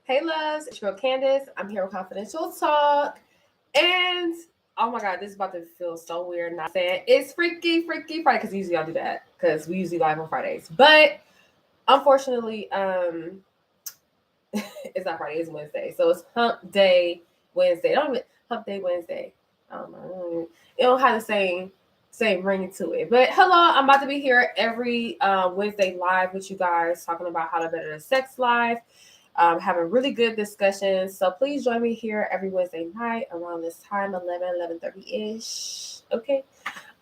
Hey loves, it's your girl Candace. I'm here with Confidential Talk. And oh my god, this is about to feel so weird not saying it's Freaky Friday because usually I'll do that because we usually live on Fridays. But unfortunately, it's not Friday, it's Wednesday. So it's Hump Day Wednesday. Don't even Hump Day Wednesday. I don't know. It don't have the same ring to it. But hello, I'm about to be here every Wednesday live with you guys talking about how to better the sex life. Having really good discussions. So please join me here every Wednesday night around this time, 11:30ish. Okay.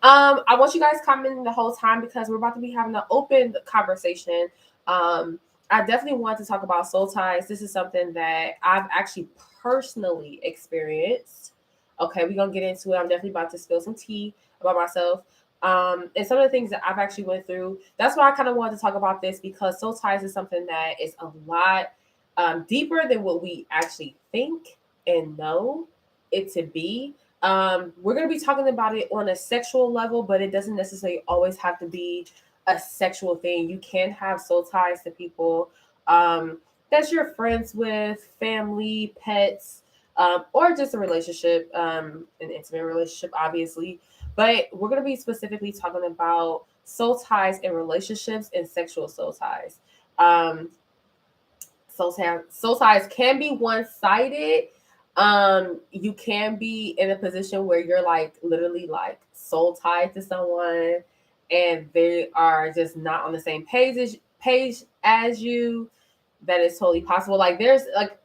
I want you guys commenting the whole time because we're about to be having an open conversation. Um, I definitely want to talk about soul ties. This is something that I've actually personally experienced. Okay, we're gonna get into it. I'm definitely about to spill some tea about myself. And some of the things that I've actually went through. That's why I kind of wanted to talk about this because soul ties is something that is a lot deeper than what we actually think and know it to be. We're going to be talking about it on a sexual level, but it doesn't necessarily always have to be a sexual thing. You can have soul ties to people that you're friends with, family, pets, or just a relationship, an intimate relationship, obviously. But we're going to be specifically talking about soul ties in relationships and sexual soul ties. Um, soul ties can be one-sided. You can be in a position where you're like literally like soul tied to someone and they are just not on the same page as you. That is totally possible. Like there's like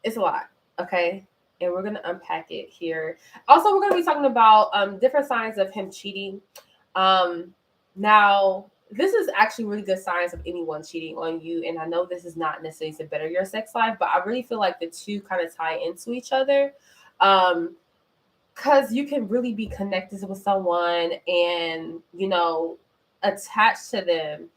it's a lot. Okay. And we're gonna unpack it here. Also, we're gonna be talking about different signs of him cheating. um Now, this is actually really good signs of anyone cheating on you. And I know this is not necessarily to better your sex life, but I really feel like the two kind of tie into each other. Um, because you can really be connected with someone and, attached to them.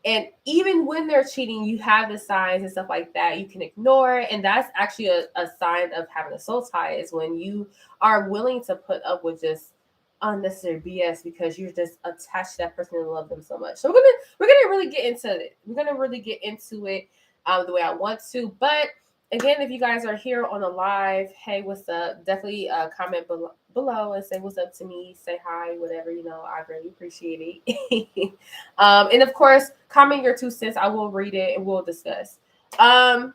And even when they're cheating, you have the signs and stuff like that you can ignore. And that's actually a sign of having a soul tie is when you are willing to put up with just unnecessary BS because you're just attached to that person and love them so much. So we're gonna really get into it. We're gonna really get into it the way I want to. But again, if you guys are here on the live, hey, what's up? Definitely comment below and say what's up to me. Say hi, whatever. I really appreciate it. And of course, comment your 2 cents. I will read it and we'll discuss. Let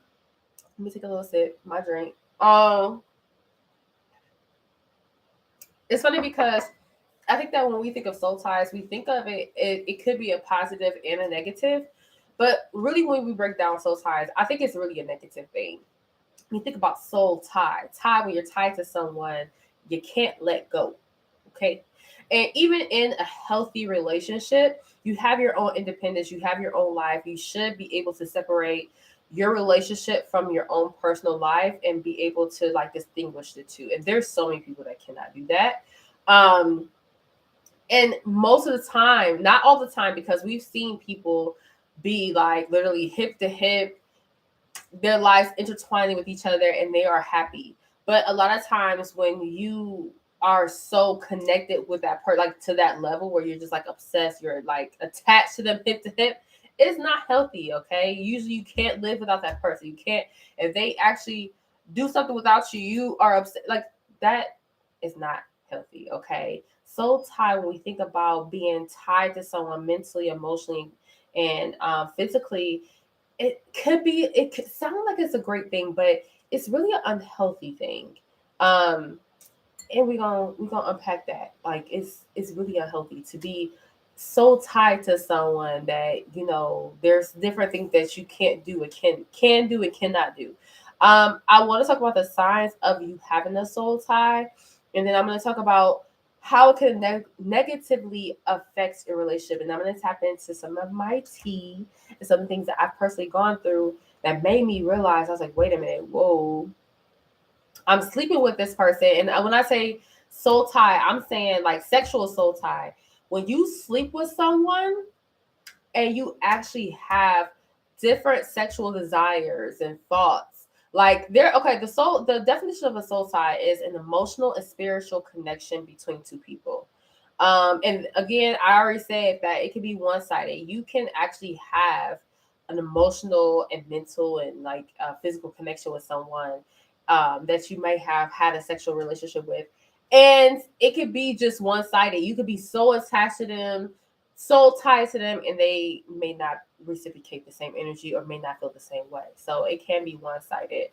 me take a little sip. My drink. It's funny because I think that when we think of soul ties, we think of it could be a positive and a negative. But really, when we break down soul ties, I think it's really a negative thing. When you think about soul tie when you're tied to someone, you can't let go. Okay. And even in a healthy relationship, you have your own independence, you have your own life. You should be able to separate your relationship from your own personal life and be able to like distinguish the two. And there's so many people that cannot do that. Um, and most of the time, not all the time, because we've seen people be like literally hip to hip, their lives intertwining with each other and they are happy. But a lot of times when you are so connected with that part, like to that level where you're just like obsessed, you're like attached to them hip to hip, it's not healthy. Okay, usually you can't live without that person. You can't, if they actually do something without you, you are upset. Like that is not healthy. Okay, soul tie, when we think about being tied to someone mentally, emotionally, and physically, it could sound like it's a great thing, but it's really an unhealthy thing. Um, and we're gonna unpack that. Like it's really unhealthy to be so tied to someone that there's different things that you can't do and can do and cannot do. I want to talk about the signs of you having a soul tie, and then I'm going to talk about how it can negatively affect your relationship, and I'm going to tap into some of my tea and some things that I've personally gone through that made me realize I was like, wait a minute, whoa, I'm sleeping with this person. And when I say soul tie, I'm saying like sexual soul tie. When you sleep with someone and you actually have different sexual desires and thoughts, like the definition of a soul tie is an emotional and spiritual connection between two people. And again, I already said that it can be one-sided. You can actually have an emotional and mental and like physical connection with someone that you may have had a sexual relationship with. And it could be just one sided. You could be so attached to them, so tied to them, and they may not reciprocate the same energy or may not feel the same way. So it can be one sided.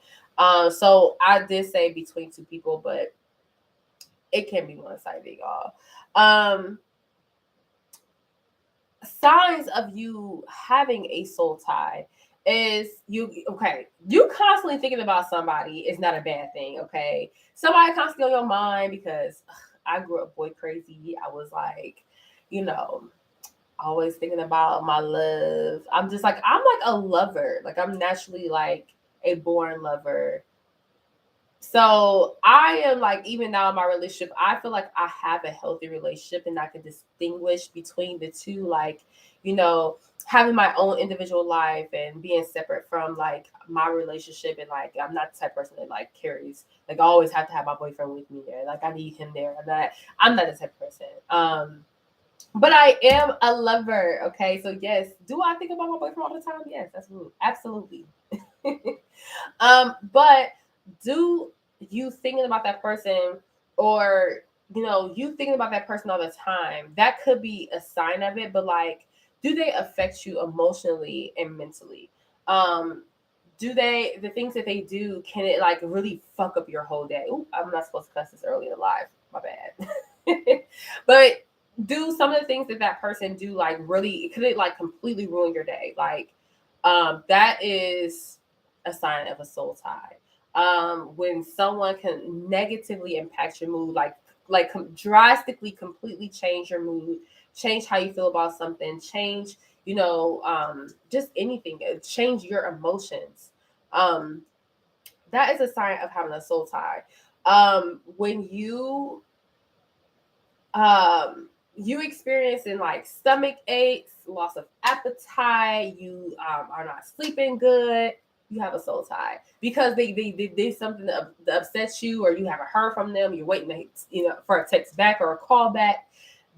So I did say between two people, but it can be one sided, y'all. Signs of you having a soul tie is you constantly thinking about somebody is not a bad thing. Okay, somebody constantly on your mind because I grew up boy crazy. I was like, you know, always thinking about my love. I'm like a lover. Like I'm naturally like a born lover. So I am like, even now in my relationship, I feel like I have a healthy relationship and I can distinguish between the two, like, you know, having my own individual life and being separate from like my relationship. And like, I'm not the type of person that like carries, like, I always have to have my boyfriend with me there. Like, I need him there. I'm not the type of person. But I am a lover. Okay. So, yes. Do I think about my boyfriend all the time? Yes, absolutely. But do you thinking about that person, or you thinking about that person all the time, that could be a sign of it. But like, do they affect you emotionally and mentally? Do they, the things that they do, can it like really fuck up your whole day? Ooh, I'm not supposed to cuss this early in live, my bad. But do some of the things that that person do like really, could it like completely ruin your day? Like, that is a sign of a soul tie. When someone can negatively impact your mood, drastically, completely change your mood, change how you feel about something, change, just anything, change your emotions. Um, that is a sign of having a soul tie. When you experiencing like stomach aches, loss of appetite, you are not sleeping good, you have a soul tie because they did something that upsets you, or you haven't heard from them, you're waiting to, for a text back or a call back.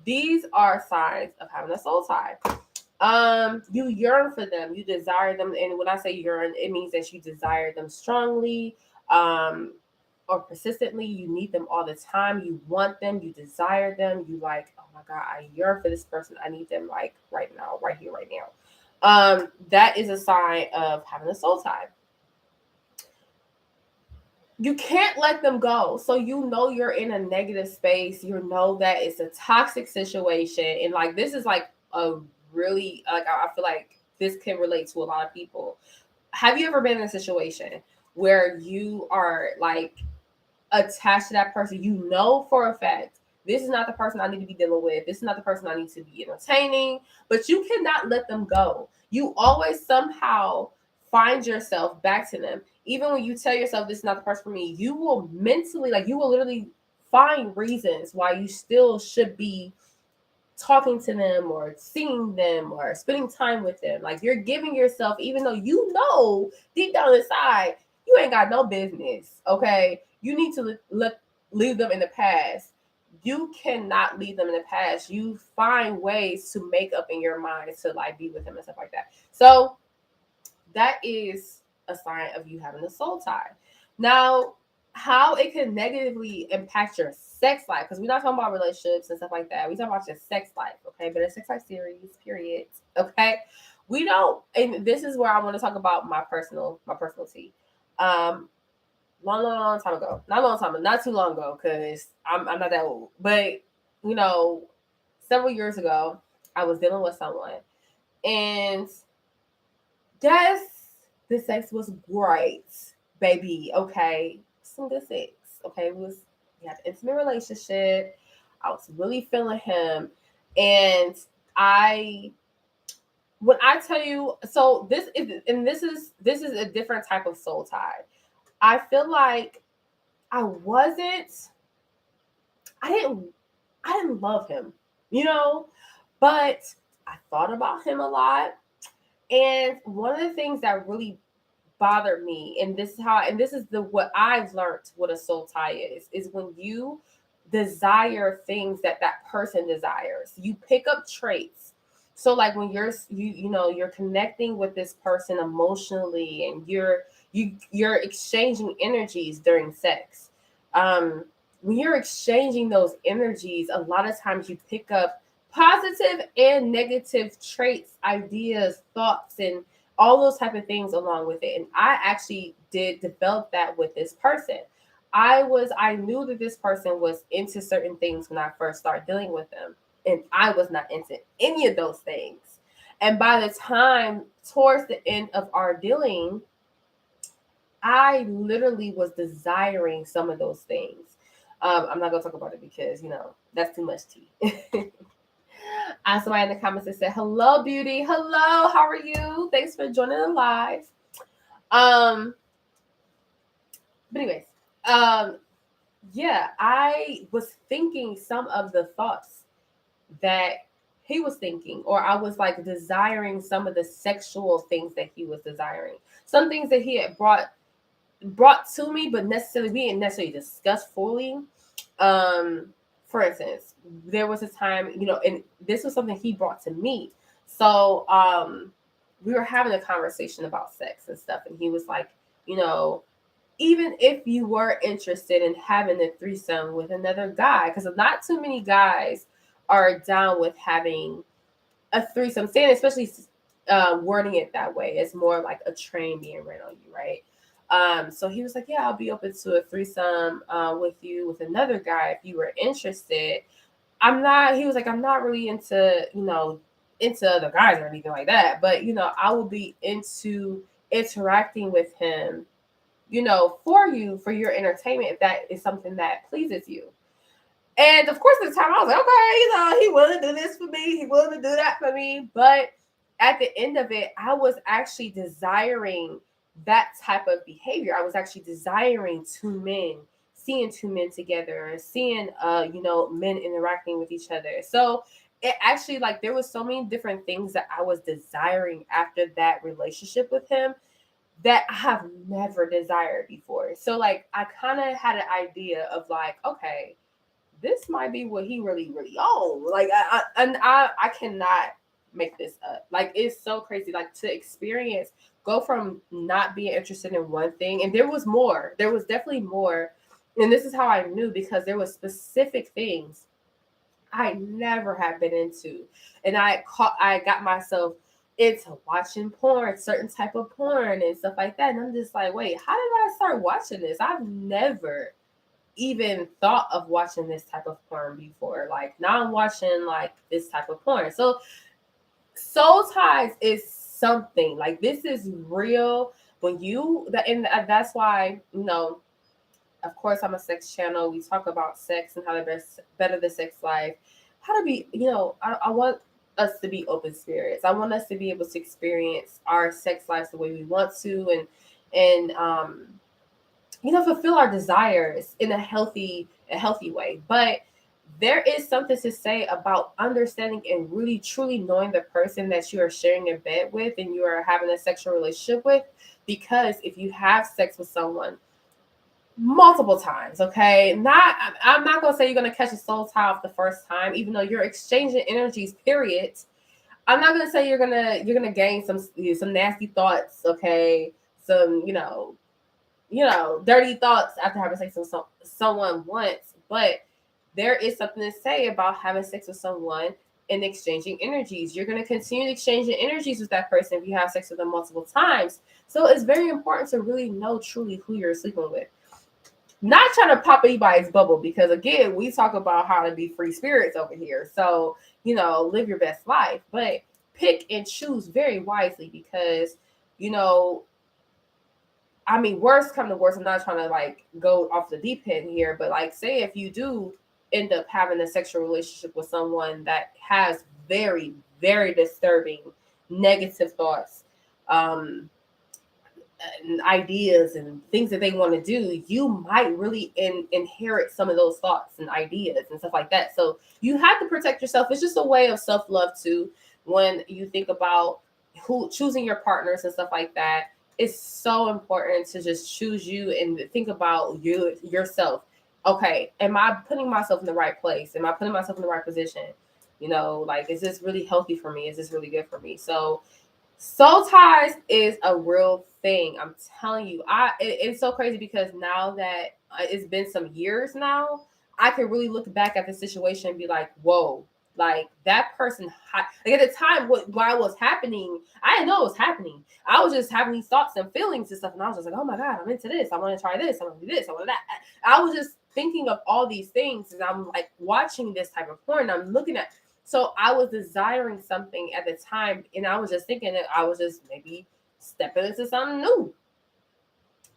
These are signs of having a soul tie. You yearn for them, you desire them, and when I say yearn, it means that you desire them strongly, or persistently. You need them all the time. You want them, you desire them. You like, oh my God, I yearn for this person. I need them like right now, right here, right now. That is a sign of having a soul tie. You can't let them go. So you're in a negative space. You know that it's a toxic situation. And like, this is like a really, like, I feel like this can relate to a lot of people. Have you ever been in a situation where you are like attached to that person? You know for a fact, this is not the person I need to be dealing with. This is not the person I need to be entertaining, but you cannot let them go. You always somehow find yourself back to them. Even when you tell yourself this is not the person for me, you will mentally, like, you will literally find reasons why you still should be talking to them or seeing them or spending time with them. Like, you're giving yourself, even though you know deep down inside you ain't got no business. Okay, you need to leave them in the past. You cannot leave them in the past. You find ways to make up in your mind to like be with them and stuff like that. So that is a sign of you having a soul tie. Now, how it can negatively impact your sex life, because we're not talking about relationships and stuff like that. We're talking about your sex life, okay? But a sex life series, period. Okay. We don't, and this is where I want to talk about my personal tea. Long time ago. Not a long time, but not too long ago, because I'm not that old. But several years ago, I was dealing with someone, and yes, the sex was great, baby. Okay, some good sex. Okay, we had an intimate relationship. I was really feeling him, and I when I tell you, so this is a different type of soul tie. I feel like I wasn't, I didn't, I didn't love him, but I thought about him a lot. And one of the things that really bothered me, and this is the what I've learned what a soul tie is when you desire things that that person desires. You pick up traits So like when you're connecting with this person emotionally, and you're exchanging energies during sex. When you're exchanging those energies, a lot of times you pick up positive and negative traits, ideas, thoughts, and all those type of things along with it. And I actually did develop that with this person. I knew that this person was into certain things when I first started dealing with them, and I was not into any of those things. And by the time towards the end of our dealing, I literally was desiring some of those things. I'm not gonna talk about it because that's too much tea. I saw somebody in the comments that said, "Hello, beauty. Hello, how are you? Thanks for joining the live." But anyways, yeah, I was thinking some of the thoughts that he was thinking, or I was like desiring some of the sexual things that he was desiring, some things that he had brought to me, but necessarily we didn't necessarily discuss fully. For instance, there was a time, and this was something he brought to me. So we were having a conversation about sex and stuff, and he was like, even if you were interested in having a threesome with another guy, because not too many guys are down with having a threesome, saying especially wording it that way, it's more like a train being ran on you, right? So he was like, yeah, I'll be open to a threesome with you with another guy if you were interested. He was like, I'm not really into other guys or anything like that, but I will be into interacting with him, for your entertainment, if that is something that pleases you. And of course, at the time, I was like, okay, he willing to do this for me, he willing to do that for me. But at the end of it, I was actually desiring that type of behavior. I was actually desiring seeing two men together, and seeing men interacting with each other. So it actually, like, there was so many different things that I was desiring after that relationship with him that I have never desired before. So like I kind of had an idea of like, okay, this might be what he really, really owns. Like I cannot make this up. Like it's so crazy. Like to experience, go from not being interested in one thing, and there was more. There was definitely more, and this is how I knew, because there was specific things I never have been into, and I got myself into watching porn, certain type of porn and stuff like that, and I'm just like, wait, how did I start watching this? I've never even thought of watching this type of porn before. Like now I'm watching like this type of porn. So Soul Ties is something like, this is real. And that's why, of course I'm a sex channel. We talk about sex and how to better the sex life. How to be, I want us to be open spirits. I want us to be able to experience our sex lives the way we want to, and fulfill our desires in a healthy way. But there is something to say about understanding and really truly knowing the person that you are sharing a bed with and you are having a sexual relationship with. Because if you have sex with someone multiple times, okay, I'm not gonna say you're gonna catch a soul tie off the first time, even though you're exchanging energies, period. I'm not gonna say you're gonna gain some nasty thoughts, okay, some dirty thoughts after having sex with someone once. But there is something to say about having sex with someone and exchanging energies. You're going to continue exchanging energies with that person if you have sex with them multiple times. So it's very important to really know truly who you're sleeping with. Not trying to pop anybody's bubble, because again, we talk about how to be free spirits over here. So, live your best life, but pick and choose very wisely, because, worst come to worst, I'm not trying to like go off the deep end here, but like, say if you do end up having a sexual relationship with someone that has very, very disturbing negative thoughts, and ideas and things that they want to do, you might really inherit some of those thoughts and ideas and stuff like that. So you have to protect yourself. It's just a way of self-love too. When you think about choosing your partners and stuff like that, it's so important to just choose you and think about yourself. Okay, am I putting myself in the right place? Am I putting myself in the right position? You know, like, is this really healthy for me? Is this really good for me? So soul ties is a real thing. I'm telling you. It's so crazy because now that it's been some years now, I can really look back at the situation and be like, whoa, like that person, like at the time, while it was happening, I didn't know it was happening. I was just having these thoughts and feelings and stuff, and I was just like, oh my god, I'm into this. I want to try this. I want to do this. I want that. I was just thinking of all these things, and I'm like watching this type of porn. I'm looking at. So I was desiring something at the time, and I was just thinking that I was just maybe stepping into something new.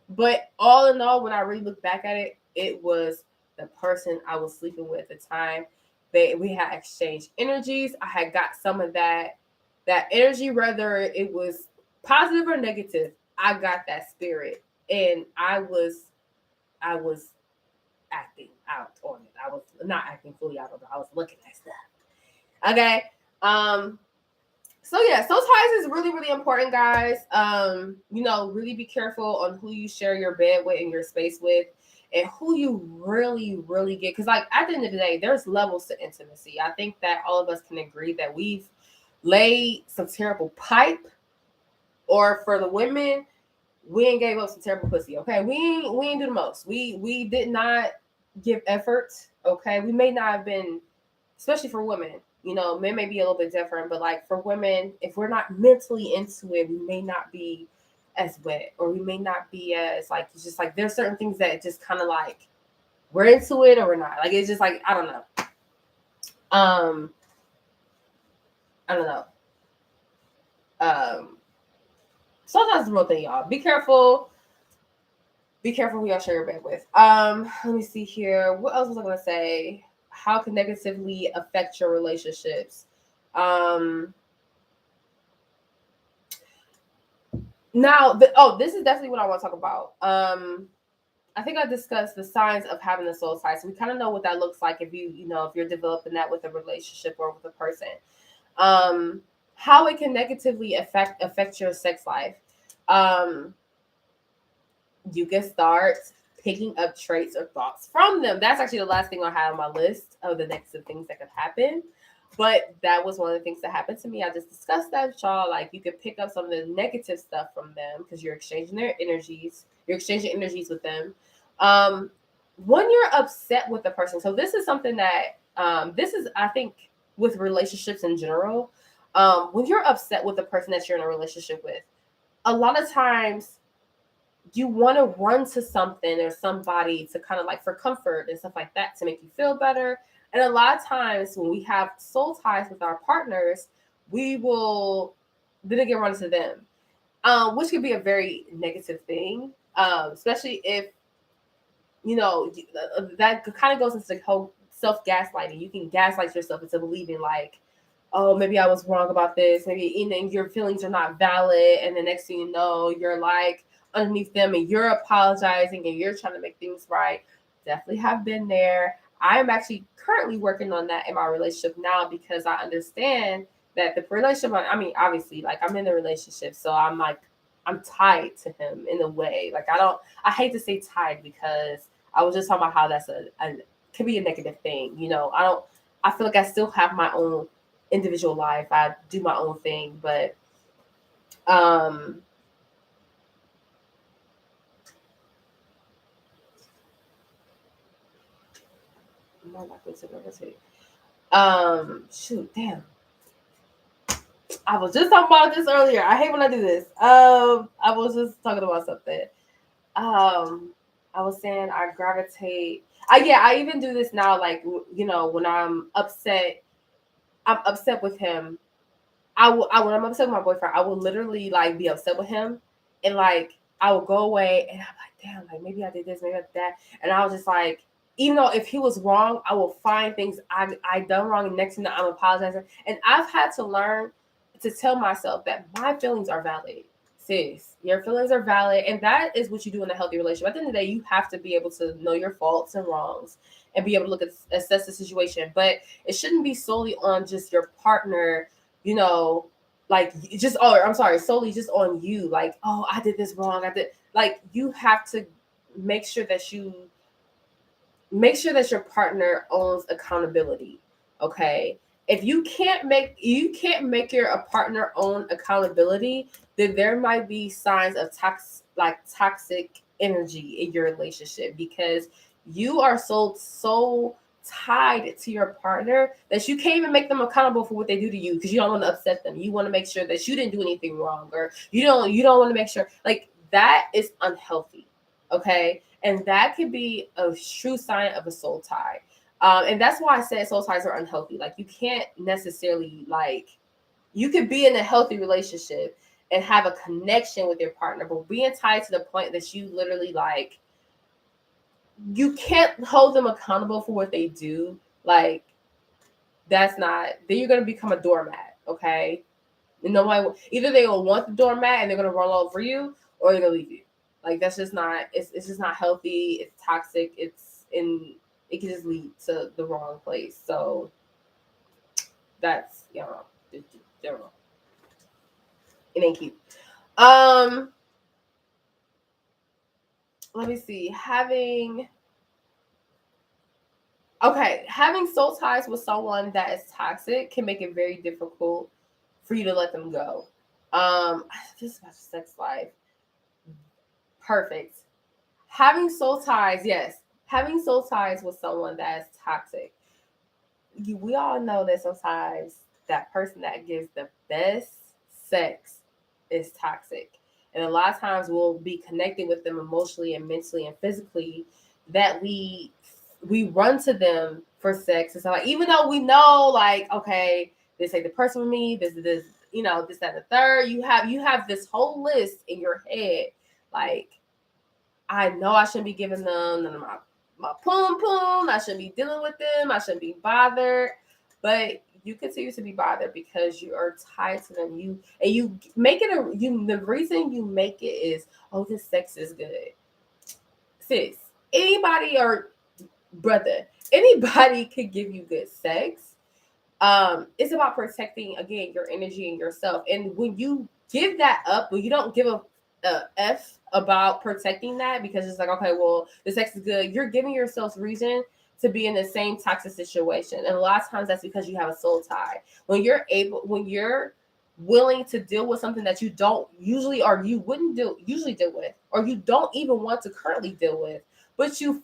But all in all, when I really look back at it, it was the person I was sleeping with at the time. We had exchanged energies. I had got some of that energy, whether it was positive or negative. I got that spirit, and I was acting out on it. I was not acting fully out on it. I was looking at stuff. Okay. So yeah, soul ties is really, really important, guys. Really be careful on who you share your bed with and your space with, and who you really, really get. Because, like, at the end of the day, there's levels to intimacy. I think that all of us can agree that we've laid some terrible pipe, or for the women, we ain't gave up some terrible pussy. Okay, we ain't do the most. We did not give effort. Okay, we may not have been, especially for women. Men may be a little bit different, but like for women, if we're not mentally into it, we may not be as wet, or we may not be as like, it's just like there's certain things that just kind of like we're into it or we're not. Like, it's just like, I don't know. I don't know. Sometimes it's the real thing, y'all. Be careful. Be careful who y'all share your bed with. Let me see here. What else was I gonna say? How can negatively affect your relationships? This is definitely what I want to talk about. I think I discussed the signs of having a soul tie, so we kind of know what that looks like if you're developing that with a relationship or with a person. How it can negatively affect your sex life. You can start picking up traits or thoughts from them. That's actually the last thing I had on my list of the negative things that could happen. But that was one of the things that happened to me. I just discussed that with y'all. Like, you could pick up some of the negative stuff from them because you're exchanging their energies. You're exchanging energies with them. When you're upset with the person, so this is something that I think, with relationships in general. When you're upset with the person that you're in a relationship with, a lot of times you want to run to something or somebody to kind of like for comfort and stuff like that, to make you feel better. And a lot of times when we have soul ties with our partners, we will then again run to them, which could be a very negative thing, especially if, that kind of goes into the whole self-gaslighting. You can gaslight yourself into believing like, oh, maybe I was wrong about this. Maybe your feelings are not valid. And the next thing you know, you're like underneath them and you're apologizing and you're trying to make things right. Definitely have been there. I am actually currently working on that in my relationship now, because I understand that the relationship, I mean, obviously, like, I'm in a relationship, so I'm tied to him in a way. Like, I hate to say tied, because I was just talking about how that's could be a negative thing. I feel like I still have my own individual life. I do my own thing, but I'm not going to shoot, damn. I was just talking about this earlier. I hate when I do this. I was just talking about something. I was saying I gravitate. I even do this now. Like, when I'm upset with him. When I'm upset with my boyfriend, I will literally like be upset with him, and like I will go away, and I'm like, damn, like maybe I did this, maybe I did that, and I was just like, even though if he was wrong, I will find things I done wrong, and next thing I'm apologizing, and I've had to learn to tell myself that my feelings are valid. Sis, your feelings are valid, and that is what you do in a healthy relationship. At the end of the day, you have to be able to know your faults and wrongs and be able to assess the situation, but it shouldn't be solely on just your partner, like just, I'm sorry, solely just on you. Like, oh, I did this wrong. Like, you have to make sure that your partner owns accountability. Okay. if you can't make your partner own accountability, then there might be signs of toxic energy in your relationship, because you are so tied to your partner that you can't even make them accountable for what they do to you, because you don't want to upset them. You want to make sure that you didn't do anything wrong, or you don't want to make sure, like, that is unhealthy. Okay, and that could be a true sign of a soul tie. And that's why I said soul ties are unhealthy. Like, you can't necessarily, like, you could be in a healthy relationship and have a connection with your partner, but being tied to the point that you literally, like, you can't hold them accountable for what they do, like, that's not, then you're gonna become a doormat, okay? And nobody, either they will want the doormat and they're gonna roll over you, or they're gonna leave you. Like, that's just not, it's just not healthy. It's toxic. It can just lead to the wrong place. So that's, it ain't cute. Let me see. Having soul ties with someone that is toxic can make it very difficult for you to let them go. This about sex life. Perfect. Having soul ties, yes. Having soul ties with someone that is toxic. We all know that sometimes that person that gives the best sex is toxic. And a lot of times we'll be connected with them emotionally and mentally and physically, that we run to them for sex. And so, like, even though we know, like, okay, this ain't the person for me, this, this, this, that, and the third, you have this whole list in your head. Like, I know I shouldn't be giving them none of my poom poom. I shouldn't be dealing with them. I shouldn't be bothered. But you continue to be bothered because you are tied to them. You make it the reason you make it is, oh, this sex is good. Sis, anybody or brother, anybody could give you good sex. It's about protecting, again, your energy and yourself. And when you give that up, when you don't give a F about protecting that, because it's like, okay, well, the sex is good, you're giving yourself reason to be in the same toxic situation. And a lot of times that's because you have a soul tie. When you're willing to deal with something that you don't usually, or you wouldn't usually deal with, or you don't even want to currently deal with, but you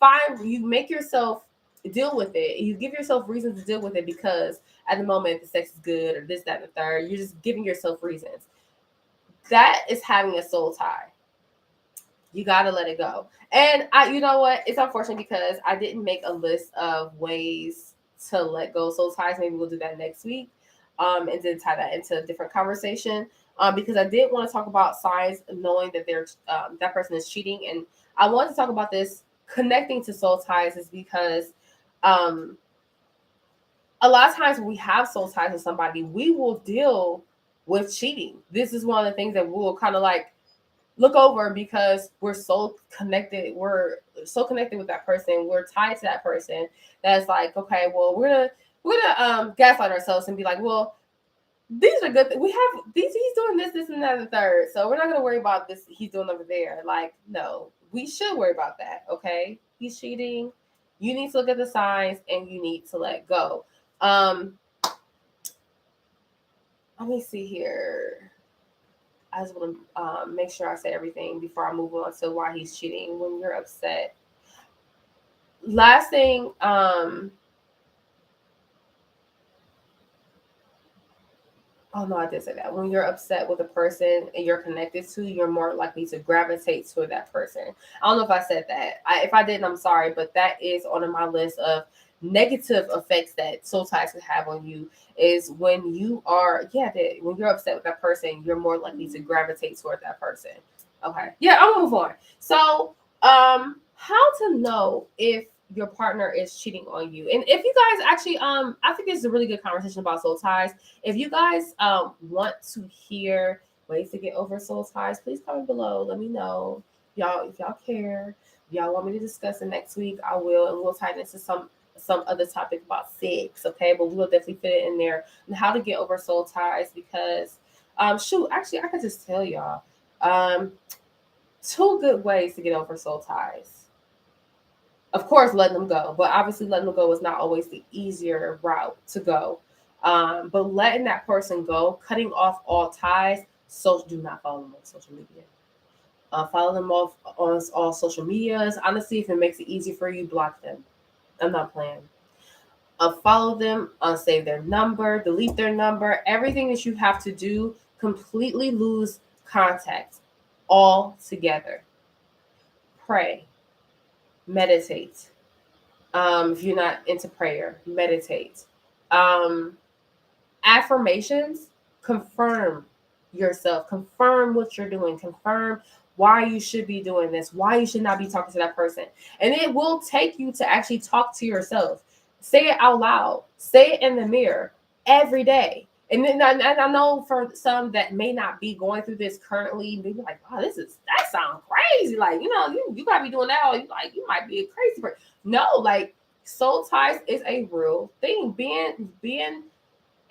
make yourself deal with it. You give yourself reasons to deal with it because at the moment the sex is good, or this, that, and the third. You're just giving yourself reasons. That is having a soul tie. You got to let it go. And you know what? It's unfortunate because I didn't make a list of ways to let go soul ties. Maybe we'll do that next week. And then tie that into a different conversation. Because I did want to talk about signs of knowing that that person is cheating. And I want to talk about this connecting to soul ties is because a lot of times when we have soul ties with somebody, we will deal with cheating. This is one of the things that we'll kind of like look over because we're so connected. We're so connected with that person. We're tied to that person. That's like, okay, well, we're gonna gaslight ourselves and be like, well, these are good. We have these. He's doing this, and that, and the third. So we're not gonna worry about this. He's doing over there. Like, no, we should worry about that. Okay, he's cheating. You need to look at the signs and you need to let go. Let me see here. I just want to make sure I say everything before I move on to why he's cheating. When you're upset. Last thing, oh no, I did say that. When you're upset with a person and you're connected to, you're more likely to gravitate toward that person. I don't know if I said that. If I didn't, I'm sorry, but that is on my list of negative effects that soul ties can have on you. Is when you are, when you're upset with that person, you're more likely to gravitate toward that person. Okay, yeah, I'll move on. So, how to know if your partner is cheating on you, and if you guys actually, I think it's a really good conversation about soul ties. If you guys want to hear ways to get over soul ties, please comment below. Let me know, y'all, if y'all care. If y'all want me to discuss it next week, I will, and we'll tie into some other topic about sex, okay? But we will definitely fit it in there and how to get over soul ties because, actually, I could just tell y'all, 2 good ways to get over soul ties. Of course, letting them go, but obviously letting them go is not always the easier route to go. But letting that person go, cutting off all ties. So do not follow them on social media. Follow them off on all social medias. Honestly, if it makes it easy for you, block them. I'm not playing. Follow them, unsave their number, delete their number, everything that you have to do, completely lose contact all together. Pray, meditate. If you're not into prayer, meditate. Um, Affirmations, confirm yourself, confirm what you're doing, confirm why you should be doing this, why you should not be talking to that person. And it will take you to actually talk to yourself. Say it out loud, say it in the mirror every day. And then I know for some that may not be going through this currently, maybe like, wow, that sounds crazy. Like, you gotta be doing that, or you might be a crazy person. No, like soul ties is a real thing. Being in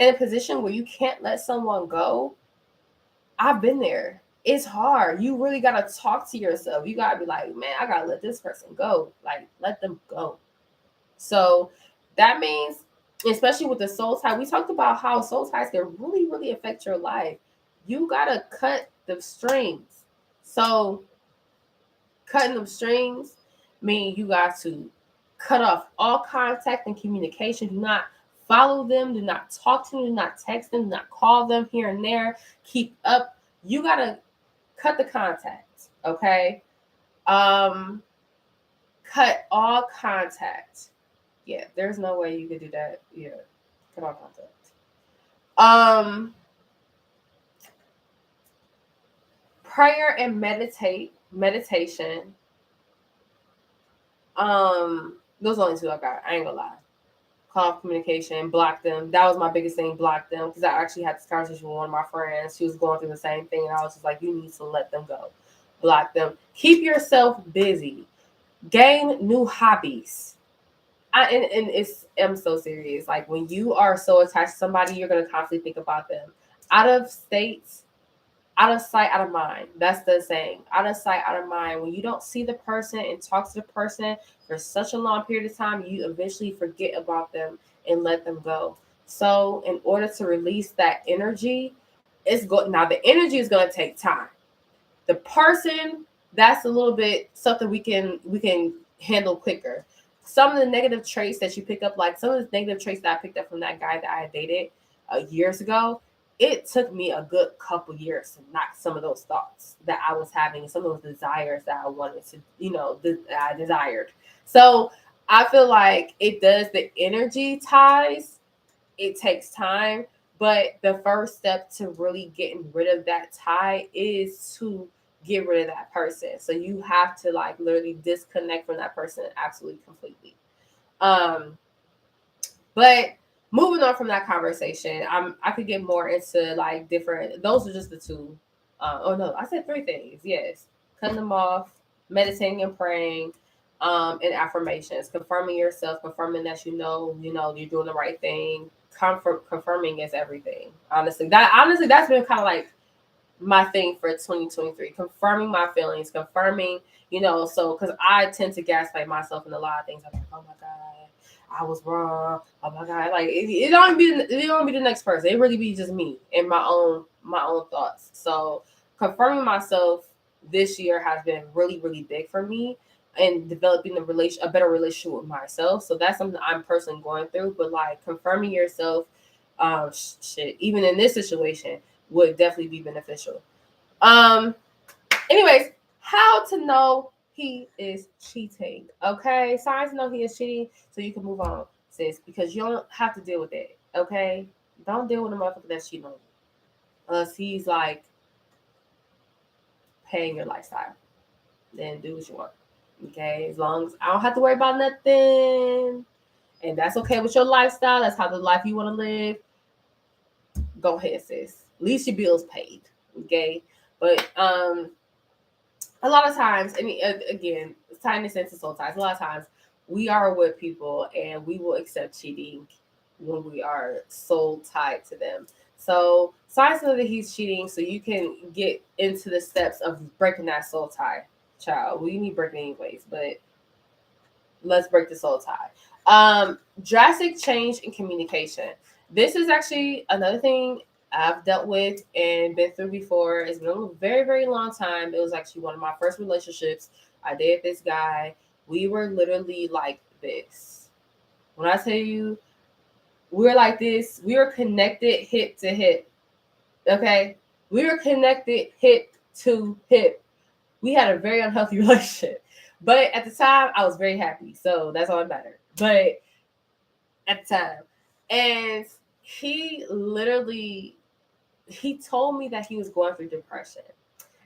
a position where you can't let someone go, I've been there. It's hard. You really got to talk to yourself. You got to be like, man, I got to let this person go. Like, let them go. So that means, especially with the soul tie, we talked about how soul ties can really, really affect your life. You got to cut the strings. So cutting them strings mean you got to cut off all contact and communication. Do not follow them. Do not talk to them. Do not text them. Do not call them here and there. Keep up. You got to cut the contact. Okay. Cut all contact. Yeah, there's no way you could do that. Yeah. Cut all contact. Prayer and meditation. Those are only two I got. I ain't gonna lie. Call off communication, block them. That was my biggest thing, block them. Because I actually had this conversation with one of my friends. She was going through the same thing, and I was just like, you need to let them go. Block them. Keep yourself busy. Gain new hobbies. I'm so serious. Like when you are so attached to somebody, you're gonna constantly think about them. Out of states, out of sight, out of mind. That's the saying. Out of sight, out of mind. When you don't see the person and talk to the person for such a long period of time, you eventually forget about them and let them go. So in order to release that energy, now the energy is going to take time. The person, that's a little bit something we can handle quicker. Some of the negative traits that you pick up, like some of the negative traits that I picked up from that guy that I dated years ago, it took me a good couple years to knock some of those thoughts that I was having, some of those desires that I wanted to, that I desired. So I feel like it does the energy ties. It takes time, but the first step to really getting rid of that tie is to get rid of that person. So you have to like literally disconnect from that person absolutely completely. But moving on from that conversation, I could get more into like different. Those are just the two. Oh no, I said three things. Yes, cutting them off, meditating and praying, and affirmations, confirming yourself, confirming that you're doing the right thing. Confirming is everything. Honestly, that's been kind of like my thing for 2023. Confirming my feelings, confirming, so because I tend to gaslight myself in a lot of things. I'm like, oh my god, I was wrong. Oh my god, like it don't be the next person. It really be just me and my own thoughts. So confirming myself this year has been really, really big for me and developing a better relationship with myself. So that's something I'm personally going through. But like confirming yourself, even in this situation, would definitely be beneficial. Anyways, how to know he is cheating. Okay, signs to know he is cheating, so you can move on, sis, because you don't have to deal with it. Okay, don't deal with a motherfucker that's cheating on you, unless he's like paying your lifestyle. Then do what you want. Okay, as long as I don't have to worry about nothing, and that's okay with your lifestyle. That's how the life you want to live. Go ahead, sis. At least your bills paid. Okay, but a lot of times, I mean, again, tying this into soul ties, a lot of times we are with people and we will accept cheating when we are soul tied to them. So signs know that he's cheating so you can get into the steps of breaking that soul tie. Child, well, you need breaking anyways, but let's break the soul tie. Drastic change in communication. This is actually another thing I've dealt with and been through before. It's been a very, very long time. It was actually one of my first relationships. I dated this guy. We were literally like this. When I tell you, we were like this, we were connected hip to hip. Okay? We were connected hip to hip. We had a very unhealthy relationship. But at the time, I was very happy. So that's all that mattered. But at the time. And he literally he told me that he was going through depression.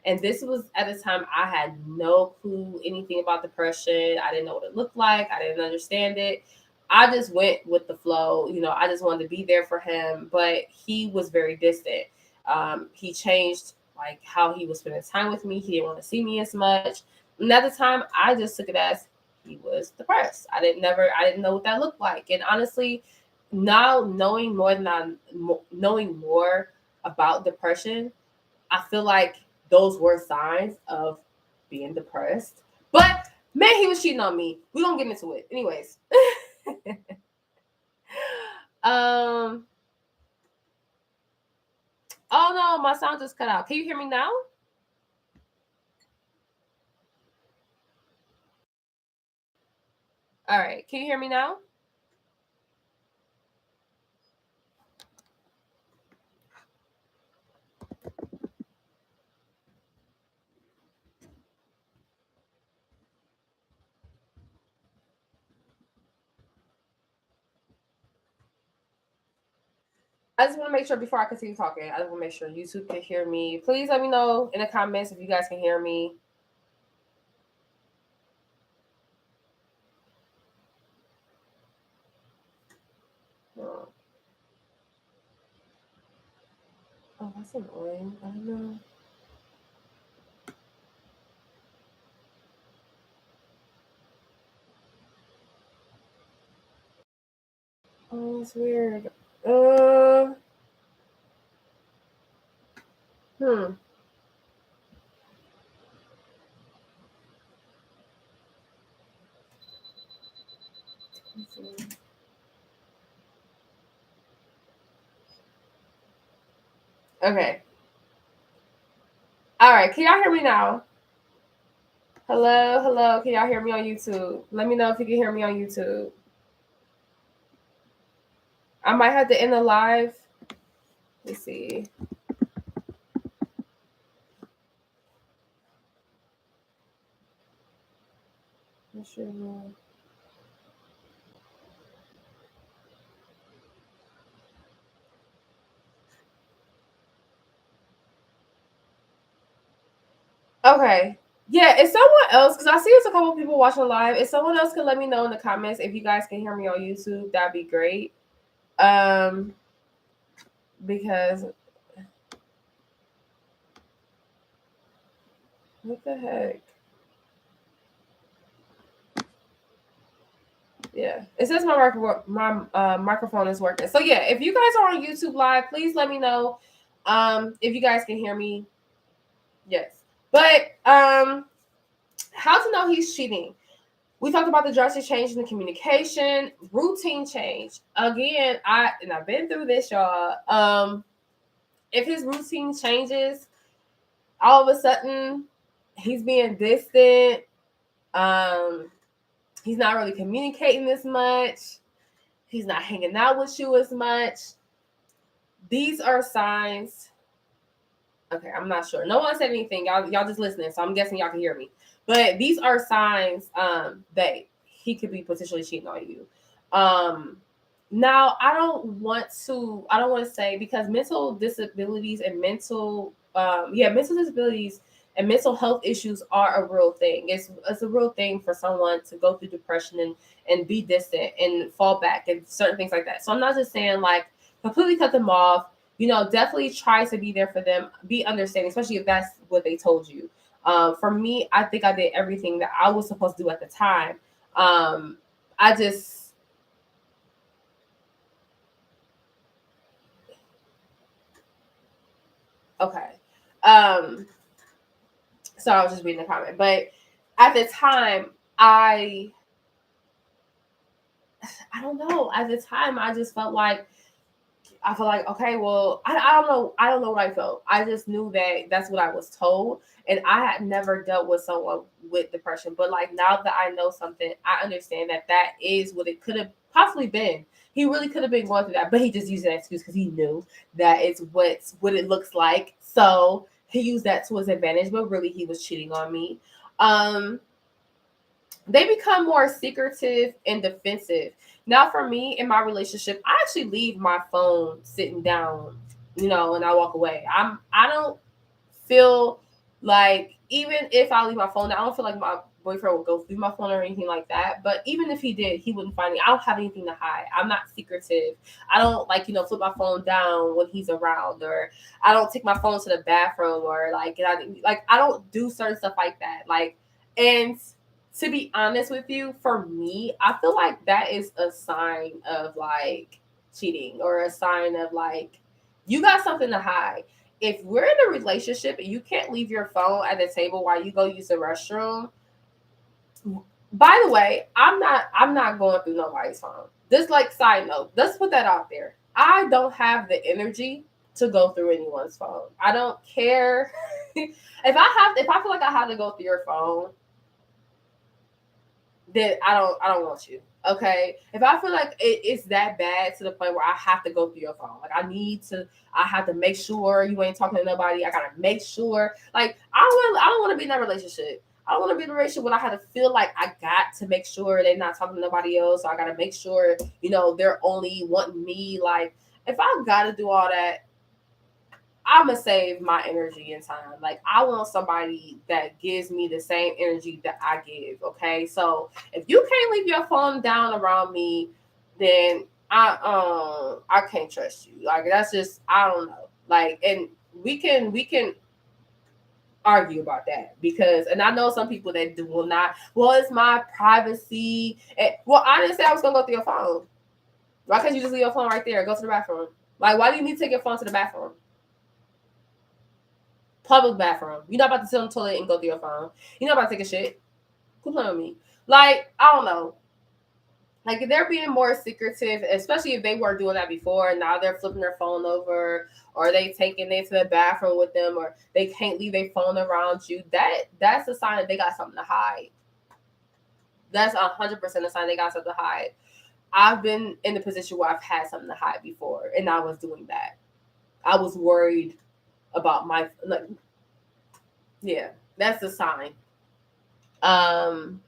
And this was at the time I had no clue anything about depression. I didn't know what it looked like. I didn't understand it. I just went with the flow. I just wanted to be there for him, but he was very distant. He changed like how he was spending time with me. He didn't want to see me as much. And at the time, I just took it as he was depressed. I didn't know what that looked like. And honestly, now knowing more about depression, I feel like those were signs of being depressed. But man, he was cheating on me. We gonna get into it. Anyways. um oh no, my sound just cut out. Can you hear me now? All right. Can you hear me now? I just want to make sure before I continue talking, I just want to make sure YouTube can hear me. Please let me know in the comments if you guys can hear me. Oh, that's annoying. I don't know. Oh, it's weird. Uh, hmm. Let's see. Okay. All right. Can y'all hear me now? Hello, hello. Can y'all hear me on YouTube? Let me know if you can hear me on YouTube. I might have to end the live. Let's see. Not sure. Okay. Yeah, if someone else, because I see there's a couple people watching live, if someone else can let me know in the comments if you guys can hear me on YouTube, that'd be great. Um, because what the heck? Yeah, it says my microphone is working. So yeah, if you guys are on YouTube live, please let me know. If you guys can hear me. Yes, but how to know he's cheating? We talked about the drastic change in the communication, routine change. Again, I've been through this, y'all. If his routine changes, all of a sudden he's being distant. Um, he's not really communicating as much. He's not hanging out with you as much. These are signs. Okay, I'm not sure. No one said anything. Y'all just listening, so I'm guessing y'all can hear me. But these are signs that he could be potentially cheating on you. Now I don't want to say, because mental disabilities and mental disabilities and mental health issues are a real thing. It's a real thing for someone to go through depression and be distant and fall back and certain things like that. So I'm not just saying like completely cut them off. Definitely try to be there for them, be understanding, especially if that's what they told you. For me, I think I did everything that I was supposed to do at the time. I just Okay. Um, so I was just reading the comment, but at the time, I don't know. At the time, I just felt like I feel like, okay, well, I don't know. I don't know what I felt. I just knew that that's what I was told. And I had never dealt with someone with depression. But like now that I know something, I understand that that is what it could have possibly been. He really could have been going through that, but he just used that excuse because he knew that it's what it looks like. So he used that to his advantage, but really he was cheating on me. Um, they become more secretive and defensive. Now, for me in my relationship, I actually leave my phone sitting down, and I walk away. I don't feel like, even if I leave my phone down, I don't feel like my boyfriend would go through my phone or anything like that. But even if he did, he wouldn't find me. I don't have anything to hide. I'm not secretive. I don't like, flip my phone down when he's around, or I don't take my phone to the bathroom, or I don't do certain stuff like that. And to be honest with you, for me, I feel like that is a sign of like cheating, or a sign of like you got something to hide. If we're in a relationship and you can't leave your phone at the table while you go use the restroom, by the way, I'm not going through nobody's phone. Just like side note, let's put that out there. I don't have the energy to go through anyone's phone. I don't care. If I feel like I have to go through your phone, then I don't want you. Okay. If I feel like it's that bad to the point where I have to go through your phone, like I have to make sure you ain't talking to nobody. I gotta make sure. Like I don't want to be in that relationship. I don't want to be in a relationship when I have to feel like I got to make sure they're not talking to nobody else. So I gotta make sure, they're only wanting me. Like if I gotta do all that, I'm gonna save my energy and time. Like I want somebody that gives me the same energy that I give. Okay, so if you can't leave your phone down around me, then I can't trust you. Like that's just, I don't know. Like, and we can argue about that, because, and I know some people that will not. Well, it's my privacy. Well, I didn't say I was gonna go through your phone. Why can't you just leave your phone right there? Go to the bathroom. Like, why do you need to take your phone to the bathroom? Public bathroom. You're not about to sit on the toilet and go through your phone. You're not about to take a shit. Quit playing with me. Like, I don't know. Like, if they're being more secretive, especially if they weren't doing that before, and now they're flipping their phone over, or they taking it to the bathroom with them, or they can't leave their phone around you, that's a sign that they got something to hide. That's 100% a sign they got something to hide. I've been in the position where I've had something to hide before, and I was doing that. I was worried about my, like, yeah, that's a sign. Um,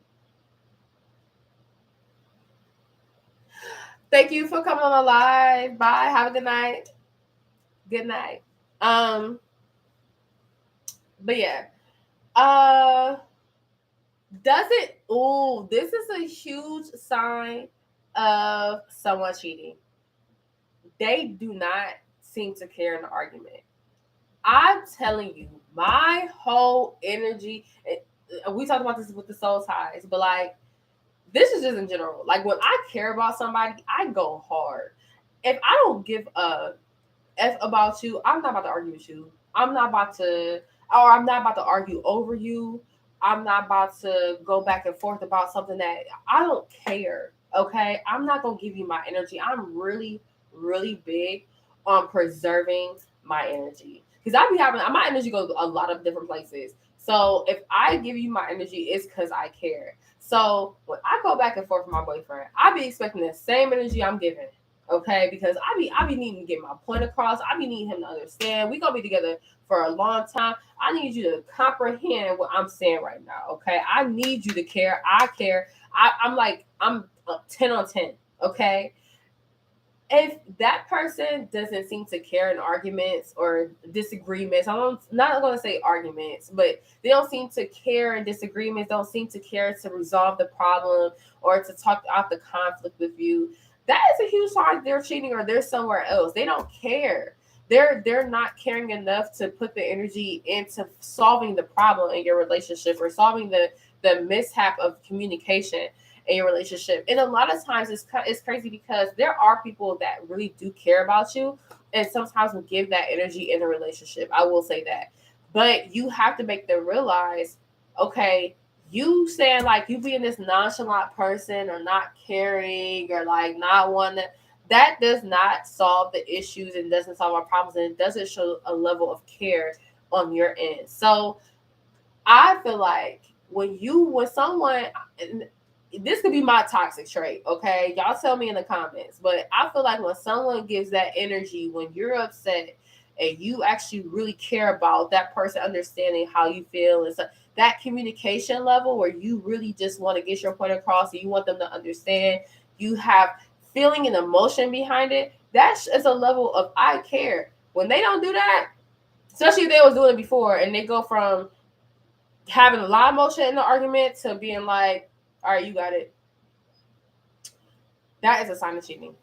Thank you for coming on the live. Bye. Have a good night. Good night. Um, but yeah. Uh, does it? Oh, this is a huge sign of someone cheating. They do not seem to care in the argument. I'm telling you, my whole energy. We talked about this with the soul ties, but like, this is just in general. Like when I care about somebody, I go hard. If I don't give a F about you, I'm not about to argue with you. I'm not about to argue over you. I'm not about to go back and forth about something that I don't care. Okay. I'm not going to give you my energy. I'm really, really big on preserving my energy. Because I be having my energy goes a lot of different places. So if I give you my energy, it's because I care. So when I go back and forth with my boyfriend, I be expecting the same energy I'm giving. Okay, because I be needing to get my point across. I be needing him to understand. We gonna be together for a long time. I need you to comprehend what I'm saying right now. Okay, I need you to care. I care. I'm 10 on 10. Okay, if that person doesn't seem to care in arguments or disagreements, I'm not going to say arguments, but they don't seem to care in disagreements, don't seem to care to resolve the problem or to talk out the conflict with you, that is a huge sign they're cheating or they're somewhere else. They don't care. They're not caring enough to put the energy into solving the problem in your relationship or solving the mishap of communication in your relationship. And a lot of times it's crazy because there are people that really do care about you and sometimes will give that energy in a relationship. I will say that. But you have to make them realize, okay, you saying like you being this nonchalant person or not caring or like not wanting to, that does not solve the issues and doesn't solve our problems, and it doesn't show a level of care on your end. So I feel like when someone, this could be my toxic trait, okay? Y'all tell me in the comments, but I feel like when someone gives that energy, when you're upset and you actually really care about that person understanding how you feel, and so that communication level where you really just want to get your point across and you want them to understand, you have feeling and emotion behind it, that is a level of I care. When they don't do that, especially if they was doing it before and they go from having a lot of emotion in the argument to being like, all right, you got it. That is a sign of cheating.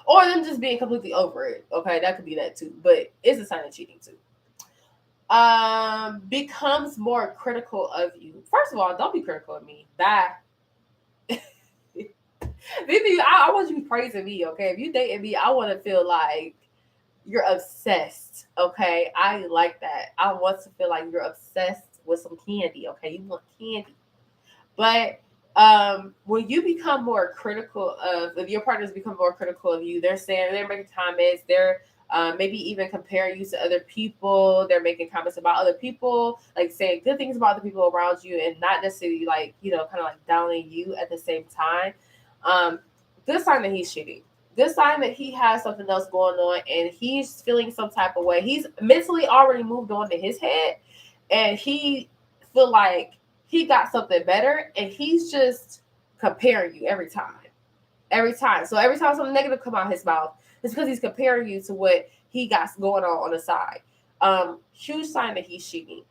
Or them just being completely over it. Okay, that could be that too. But it's a sign of cheating too. Becomes more critical of you. First of all, don't be critical of me. Bye. I want you to be praising me, okay? If you dating me, I want to feel like you're obsessed, okay? I like that. I want to feel like you're obsessed with some candy, okay? You want candy. But when you become more critical of, if your partners become more critical of you, they're making comments, they're maybe even comparing you to other people, they're making comments about other people, like saying good things about the people around you and not necessarily like, kind of like downing you at the same time. Good sign that he's cheating. Good sign that he has something else going on and he's feeling some type of way. He's mentally already moved on to his head and he feel like he got something better and he's just comparing you every time. Every time. So every time something negative come out his mouth, it's because he's comparing you to what he got going on the side. Huge sign that he's cheating.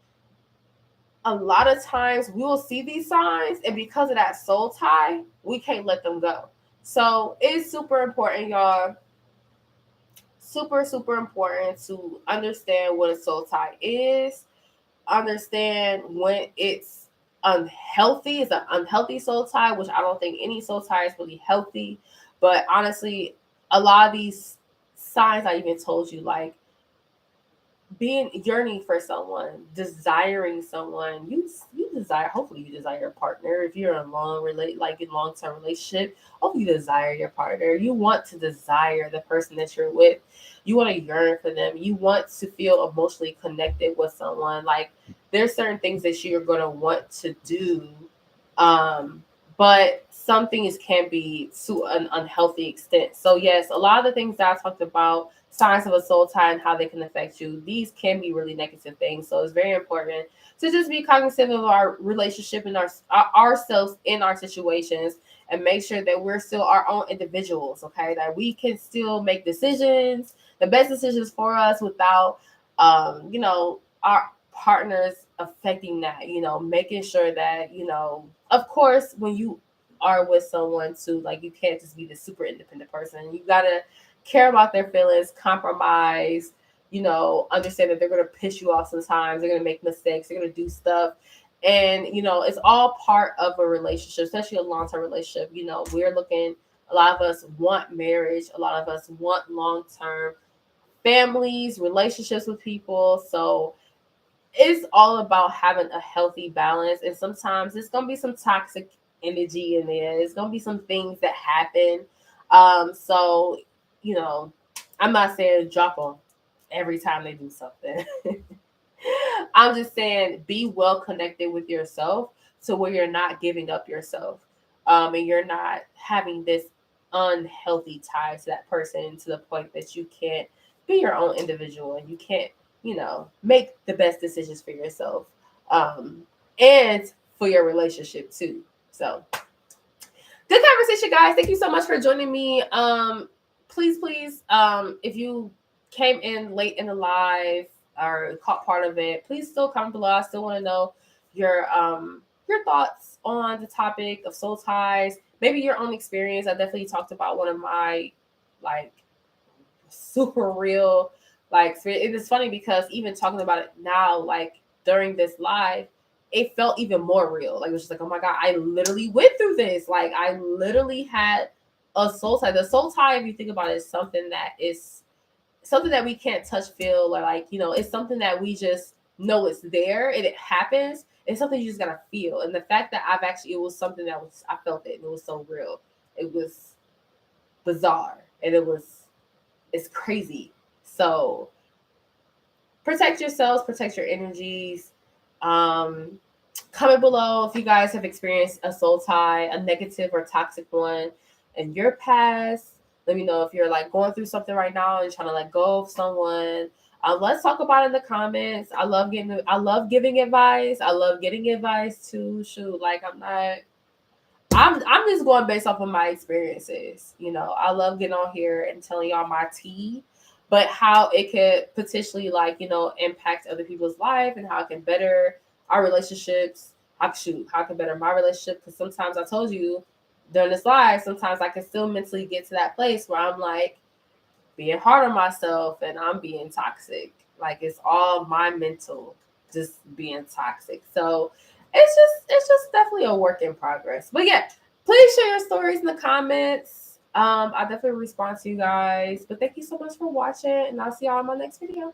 A lot of times we will see these signs, and because of that soul tie, we can't let them go. So it's super important, y'all. Super, super important to understand what a soul tie is. Understand when it's unhealthy. It's an unhealthy soul tie, which I don't think any soul tie is really healthy. But honestly, a lot of these signs I even told you, like being yearning for someone, desiring someone, you desire. Hopefully, you desire your partner. If you're in long term relationship, hopefully you desire your partner. You want to desire the person that you're with. You want to yearn for them. You want to feel emotionally connected with someone. Like there's certain things that you're gonna want to do, but some things can be to an unhealthy extent. So yes, a lot of the things that I talked about, signs of a soul tie and how they can affect you, these can be really negative things. So it's very important to just be cognizant of our relationship and ourselves in our situations and make sure that we're still our own individuals, okay? That we can still make decisions, the best decisions for us without our partners affecting that, making sure that, of course, when you are with someone too, like you can't just be the super independent person. You gotta care about their feelings, compromise, understand that they're gonna piss you off sometimes, they're gonna make mistakes, they're gonna do stuff. And it's all part of a relationship, especially a long-term relationship. A lot of us want marriage, a lot of us want long-term families, relationships with people. So it's all about having a healthy balance. And sometimes it's gonna be some toxic energy in there. It's gonna be some things that happen. So I'm not saying drop them every time they do something. I'm just saying be well connected with yourself to where you're not giving up yourself. And you're not having this unhealthy tie to that person to the point that you can't be your own individual and you can't, make the best decisions for yourself. And for your relationship too. So good conversation, guys. Thank you so much for joining me. Please, if you came in late in the live or caught part of it, please still comment below. I still want to know your thoughts on the topic of soul ties. Maybe your own experience. I definitely talked about one of my like super real it is funny because even talking about it now, like during this live, it felt even more real. Like it was just like, oh my god, I literally went through this. Like I literally had a soul tie. The soul tie, if you think about it, is something that we can't touch, feel, or it's something that we just know it's there and it happens. It's something you just gotta feel. And the fact that it was something that I felt it and it was so real. It was bizarre, and it's crazy. So protect yourselves, protect your energies. Comment below if you guys have experienced a soul tie, a negative or toxic one in your past. Let me know if you're like going through something right now and trying to let go of someone. Let's talk about it in the comments. I love giving advice. I love getting advice too. Shoot, like I'm just going based off of my experiences. You know, I love getting on here and telling y'all my tea, but how it could potentially like, you know, impact other people's life and how it can better our relationships. How it can better my relationship. Because sometimes I told you during this live, sometimes I can still mentally get to that place where I'm like being hard on myself and I'm being toxic. Like it's all my mental just being toxic. So it's just definitely a work in progress. But yeah, please share your stories in the comments. I definitely respond to you guys. But thank you so much for watching, and I'll see y'all in my next video.